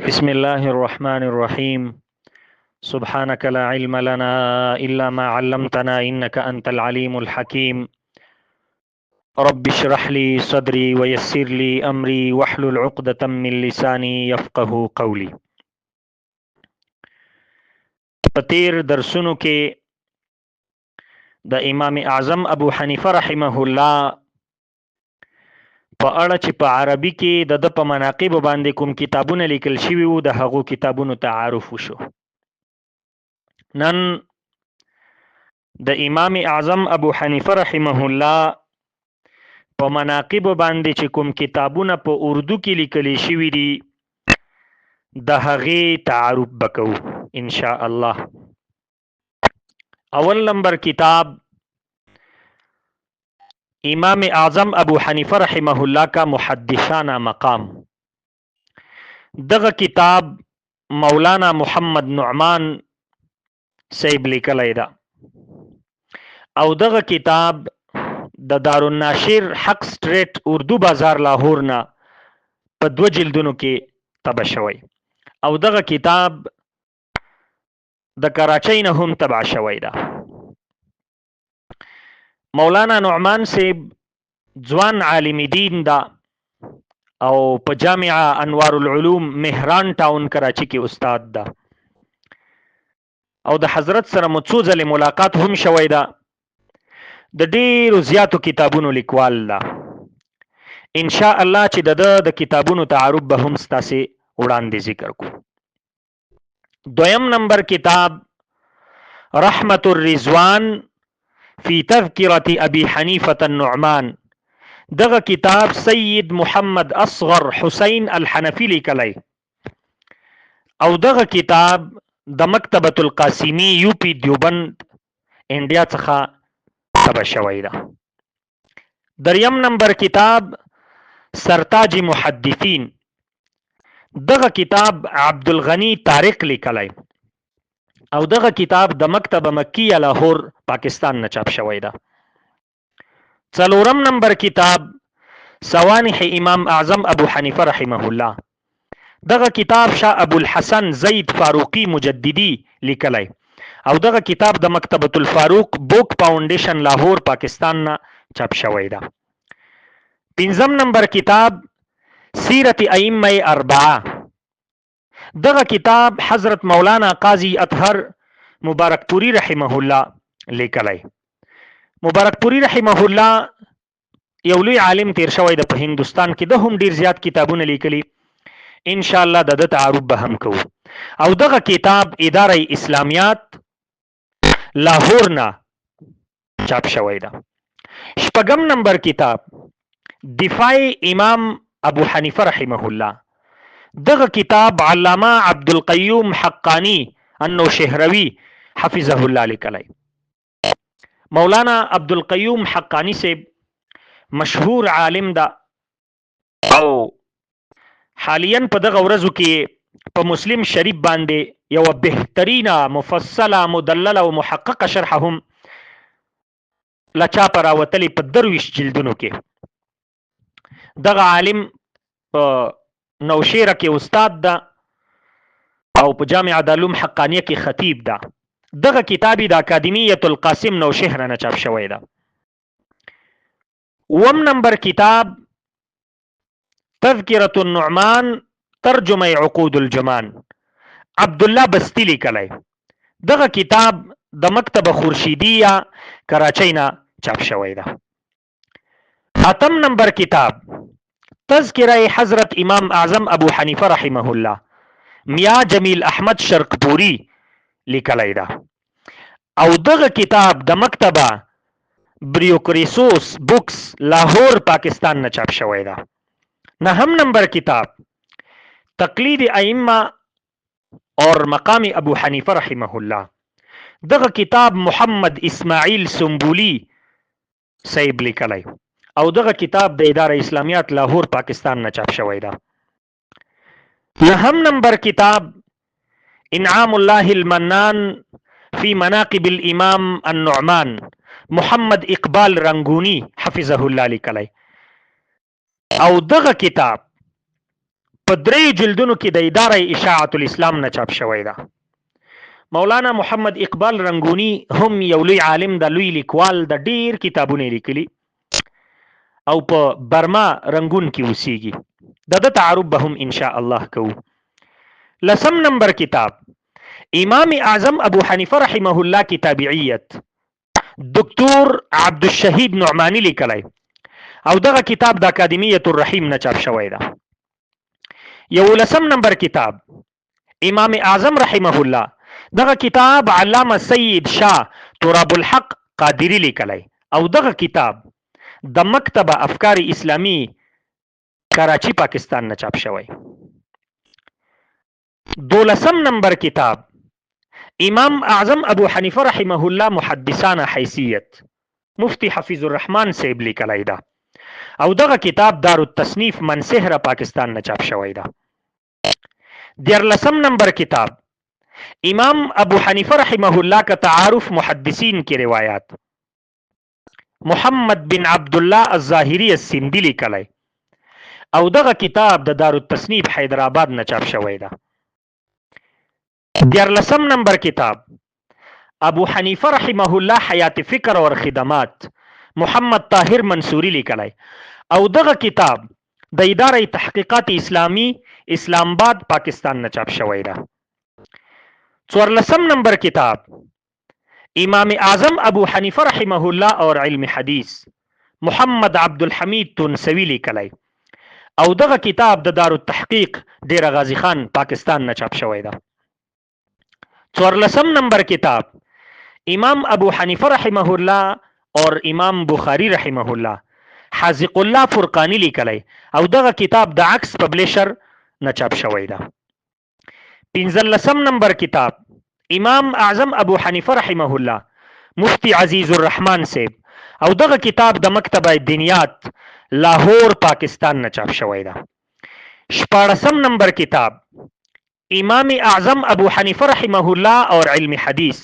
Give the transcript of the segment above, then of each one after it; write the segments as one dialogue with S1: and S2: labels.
S1: بسم الله الرحمن الرحيم. سبحانك لا علم لنا إلا ما علمتنا إنك أنت العليم الحكيم. رب اشرح لي صدري ويسر لي أمري واحلل عقدة من لساني يفقه قولي. پتیر درسونو کې د امام اعظم ابو حنیفه رحمه الله په اړه چې په عربي کې د په مناقب باندې کوم کتابونه لیکل شوي وو د هغو کتابونو تعارف وشو. نن د امام اعظم ابو حنیفه رحمه الله په مناقب باندې چې کوم کتابونه په اردو کې لیکل شوي دي د هغې تعارف بکو ان شاء الله. اول نمبر کتاب امام اعظم ابو حنیفه رحمه الله کا محدثانہ مقام. دغه کتاب مولانا محمد نعمان صاحب لیکلی ده او دغه کتاب د دارالناشر حق سټریټ اردو بازار لاهور نه په 2 جلدونو کې طبع شوی او دغه کتاب د کراچۍ نه هم طبع شوی ده. مولانا نعمان صاحب ځوان عالم دین دا او په جامعه انوار العلوم مهران ټاون کراچي کې استاد ده او د حضرت سره مو څو ځلې ملاقات هم شوی ده. د ډیرو زیاتو کتابونو لیکوال ده. ان شاء الله چې د کتابونو تعارف به هم ستاسې وړاندې ذکر کو. دویم نمبر کتاب رحمت الرضوان فی تذکرة ابی حنیفة النعمان. دغه کتاب سید محمد اصغر حسین الحنفی لیکلی او دغه کتاب د مکتبة القاسمی یو پی دیوبند انډیا څخه طبع شوی ده. دریم نمبر کتاب سرتاج محدثین. دغه کتاب عبدالغنی طارق لیکلی او دغه کتاب د مکتبه مکیه لاهور پاکستان نه چاپ شوی ده. څلورم نمبر کتاب سوانح امام اعظم ابو حنیفه رحمه الله. دغه کتاب شاه ابو الحسن زید فاروقی مجددی لیکلی او دغه کتاب د مکتبة الفاروق بوک فاونډیشن لاهور پاکستان نه چاپ شوی ده. پنځم نمبر کتاب سیرت ائمه اربعه. دغه کتاب حضرت مولانا قاضی اطهر مبارکپوری رحمه الله لیکلی. مبارکپوری رحمه الله یو لوی عالم تیر شوی د په هندوستان کې د هم ډیر زیات کتابونه لیکلي. ان شاء الله د تعارف به هم کوو او دغه کتاب اداره اسلامیات لاهور نه چاپ شوی ده. شپږم نمبر کتاب دفاع امام ابو حنیفه رحمه الله. دغه کتاب علامه عبدالقیوم حقانی النوشهروی حفظه الله لیکلی. مولانا عبدالقیوم حقانی سے مشهور عالم ده او حالیا په دغه ورځو کې په مسلم شریف باندې یو بهترینه مفصله مدلله او محققه شرح هم لچا پر راوتلی په 23 جلدونو کې. دغه عالم په نوشیره کې استاد ده او په جامعه دارالعلوم حقانیه کې خطیب ده. دغه کتاب د اکادمیت القاسم نوشهره نه چاپ شوی ده. اوم نمبر کتاب تذکرة النعمان ترجمه عقود الجمان. عبدالله بستی لیکلی. دغه کتاب د مکتبه خورشیدیه کراچۍ نه چاپ شوی ده. اتم نمبر کتاب تذکره حضرت امام اعظم ابو حنیفه رحمه الله میاں جمیل احمد شرقپوری لیکلی ده او دغه کتاب د مکتبه بریوکریسوس بکس لاهور پاکستان نه چاپ شوی ده. نهم نمبر کتاب تقلید ائمه اور مقام ابو حنیفه رحمه الله. دغه کتاب محمد اسماعیل سنبولی صاحب لیکلی او دغه کتاب د اداره اسلامیات لاهور پاکستان نه چاپ شوی ده. نهم نمبر کتاب انعام الله المنان فی مناقب الامام النعمان محمد اقبال رنگونی حفظه الله لیکلی او دغه کتاب په 3 جلدونو کې د اداره اشاعت الاسلام نه چاپ شوی ده. مولانا محمد اقبال رنگونی هم یو لوی عالم د لوی لیکوال د ډیر کتابونه لیکلي او په برما رنگون کې اوسېږي. د تعارف به هم ان شاء الله کوو. لسم نمبر کتاب امام اعظم ابو حنیفه رحمه الله کی تابعیت دکتور عبدالشهید نعمانی لیکلی او دغه کتاب د اکادمیت الرحیم نه چاپ شوی ده. 11 نمبر کتاب امام اعظم رحمه الله دغه کتاب علامه سید شاه تراب الحق قادری لیکلی او دغه کتاب د مکتب افکار اسلامی کراچی پاکستان نه چاپ شوی. 12 نمبر کتاب امام اعظم ابو حنیفه رحمه الله محدثانه حیثیت مفتی حفیظ الرحمن صاحب لیکلی ده او دغه کتاب دار التصنیف منصهره پاکستان نه چاپ شوی ده. 13 نمبر کتاب امام ابو حنیفه رحمه الله کا تعارف محدثین کی روایات محمد بن عبدالله الظاهری السندی لیکلی او دغه کتاب د دار التصنیف حیدرآباد نه چاپ شوی ده. 14 نمبر کتاب ابو حنیفه رحمه الله حیات فکر اور خدمات محمد طاهر منصوری لیکلی او دغه کتاب د اداره تحقیقات اسلامی اسلام آباد پاکستان نه چاپ شوی ده. 14 نمبر کتاب امام اعظم ابو حنیفه رحمه الله اور علم حدیث محمد عبدالحمید تونسوی لیکلی او دغه کتاب د دار التحقیق ډیر غازی خان پاکستان نه چاپ شوی ده. 14 نمبر کتاب امام ابو حنیفه رحمه الله اور امام بخاری رحمه الله حاذق الله فرقانی لیکلی او دغه کتاب د عکس پبلیشر نه چاپ شوی ده. 15 نمبر کتاب امام اعظم ابو حنیفه رحمه الله مفتی عزیز الرحمن صاحب او دغه کتاب د مکتبه دینیات لاہور پاکستان نه چاپ شوی ده. 14 نمبر کتاب امام اعظم ابو حنیفه رحمه الله اور علم حدیث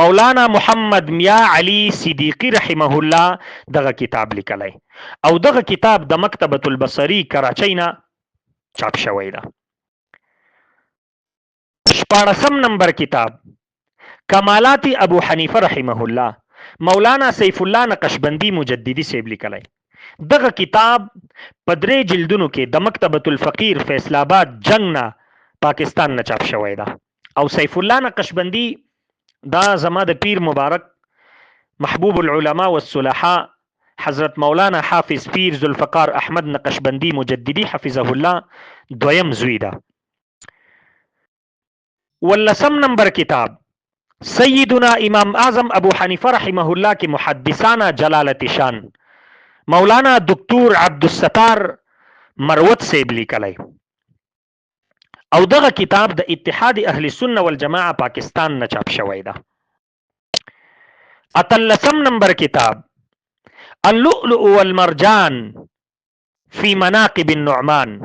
S1: مولانا محمد میاں علی صدیقی رحمه الله دغه کتاب لیکلی او دغه کتاب د مکتبه البصری کراچۍ نه چاپ شوی ده. 14 نمبر کتاب کمالات ابو حنیفه رحمه الله مولانا سیف الله نقشبندی مجددی صاحب لیکلی دغه کتاب په 3 جلدونو کې د مکتبه الفقیر فیصل آباد جنگ نه پاکستان نه چاپ شوی ده. او سیف الله نقشبندی دا زما د پیر مبارک محبوب العلماء والصلحاء حضرت مولانا حافظ پیر ذوالفقار احمد نقشبندی مجددی حفظه الله دویم زوی ده. 15 نمبر کتاب سیدنا امام اعظم ابو حنیفه رحمه الله کی محدثانہ جلالت شان مولانا دکتور عبدالستار مروت صاحب لیکلی او دغه کتاب د اتحاد اهل سنه والجماعه پاکستان نه چاپ شوی ده. 13 نمبر کتاب اللؤلؤ والمرجان فی مناقب النعمان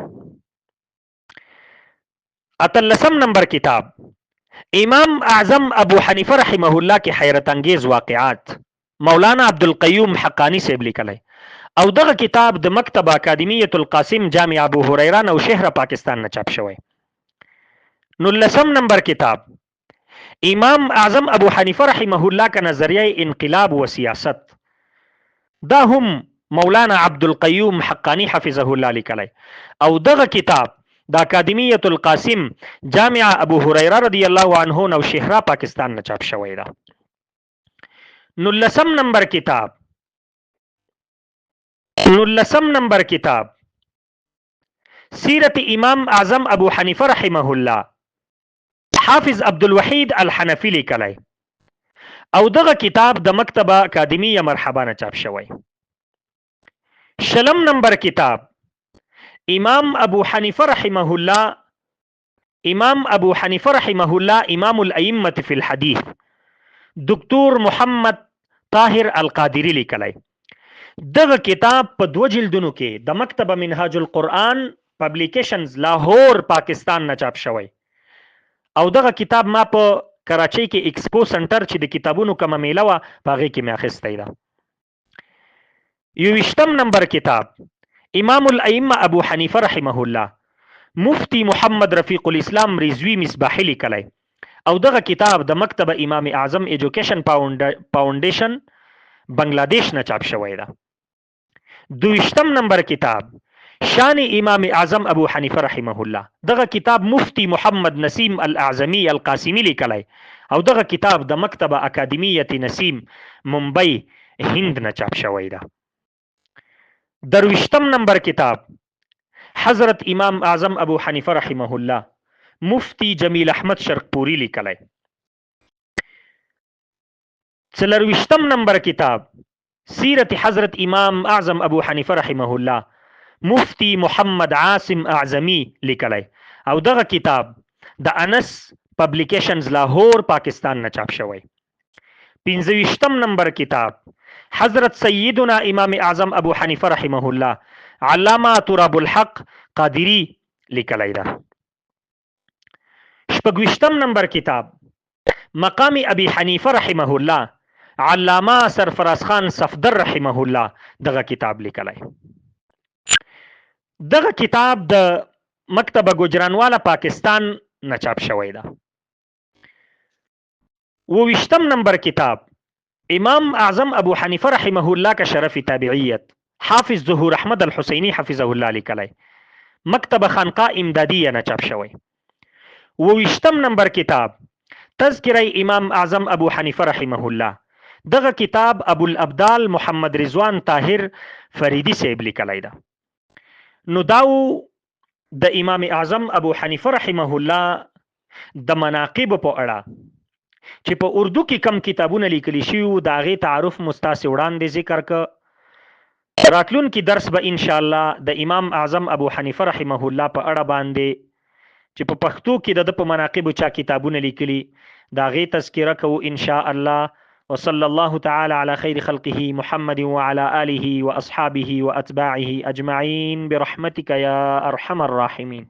S1: 13 نمبر کتاب امام اعظم ابو حنیفه رحمه الله کی حیرت انگیز واقعات مولانا عبدالقیوم حقانی صاحب لیکلی او دغه کتاب د مکتبه اکادمیت القاسم جامع ابو هریره نوشهره پاکستان نه چاپ شوی. 19 نمبر کتاب امام اعظم ابو حنیفه رحمه الله کا نظریه انقلاب و سیاست دا هم مولانا عبدالقیوم حقانی حفظه الله لیکلی او دغه کتاب د اکادمیت القاسم جامع ابو هریره رضی الله عنه نوشهره پاکستان نه چاپ شوی ده. 19 نمبر کتاب 19 نمبر کتاب سیرت امام اعظم ابو حنیفه رحمه الله حافظ عبدالوحید الحنفی لیکلی او دغه کتاب د مکتبه اکادمیه مرحبا نه چاپ شوی. 20 نمبر کتاب امام ابو حنیفه رحمه الله امام ابو حنیفه رحمه الله امام الائمه فی الحدیث دکتور محمد طاهر القادری لیکلی دغه کتاب په 2 جلدونو کې د مکتبه منهاج القرآن پبلیکیشنز لاہور پاکستان نه چاپ شوی او دغه کتاب ما په کراچۍ کې ایکسپو سنټر چې د کتابونو کومه میله وه په هغې کې مې اخیستی ده. 21 نمبر کتاب امام الائمه ابو حنیفه رحمه الله مفتی محمد رفیق الاسلام رضوی مصباحي لیکلی او دغه کتاب د مکتب امام اعظم ایجوکیشن فاونډیشن بنگلادیش نه چاپ شوی ده. 22 نمبر کتاب شان امام اعظم ابو حنیفه رحمه الله، دغه کتاب مفتی محمد نسیم الاعظمی القاسمی لیکلی او دغه کتاب د مکتب اکادمیت نسیم ممبئی هند نه چاپ شوی ده. 23 نمبر کتاب حضرت امام اعظم ابو حنیفه رحمه الله مفتی جمیل احمد شرقپوری لیکلی. 24 نمبر کتاب سیرت حضرت امام اعظم ابو حنیفه رحمه الله مفتی محمد عاصم اعظمی لیکلی او دغه کتاب د انس پبلیکیشنز لاهور پاکستان نه چاپ شوی. 25 نمبر کتاب حضرت سیدنا امام اعظم ابو حنیفه رحمه الله علامه تراب الحق قادری لیکلی ده. 26 نمبر کتاب مقام ابي حنیفه رحمه الله علامه سرفراز خان صفدر رحمه الله دغه کتاب لیکلی. دغه کتاب د مکتبه گجرانواله پاکستان نه چاپ شوی ده. 29 نمبر کتاب امام اعظم ابو حنیفه رحمه الله کا شرف تابعیت حافظ ظهور احمد الحسینی حفظه الله لیکلی، مکتبه خانقاه امدادیه نه چاپ شوی. 29 نمبر کتاب تذکره امام اعظم ابو حنیفه رحمه الله، دغه کتاب ابو الابدال محمد رضوان طاهر فریدی صاحب لیکلی ده. نو داو د امام اعظم ابو حنیفه رحمه الله د مناقب په اړه چې په اردو کې کم کتابونه لیکلی شي د هغې تعارف مستاسې وړاندې ذکر که. راتلونکي درس به انشاءالله د امام اعظم ابو حنیفه رحمه الله په اړه باندې چې په پښتو کې د په مناقبو چا کتابونه لیکلي د هغې تذکره کوو انشاءالله. وصلى الله تعالى على خير خلقه محمد وعلى آله وأصحابه وأتباعه أجمعين برحمتك يا أرحم الراحمين.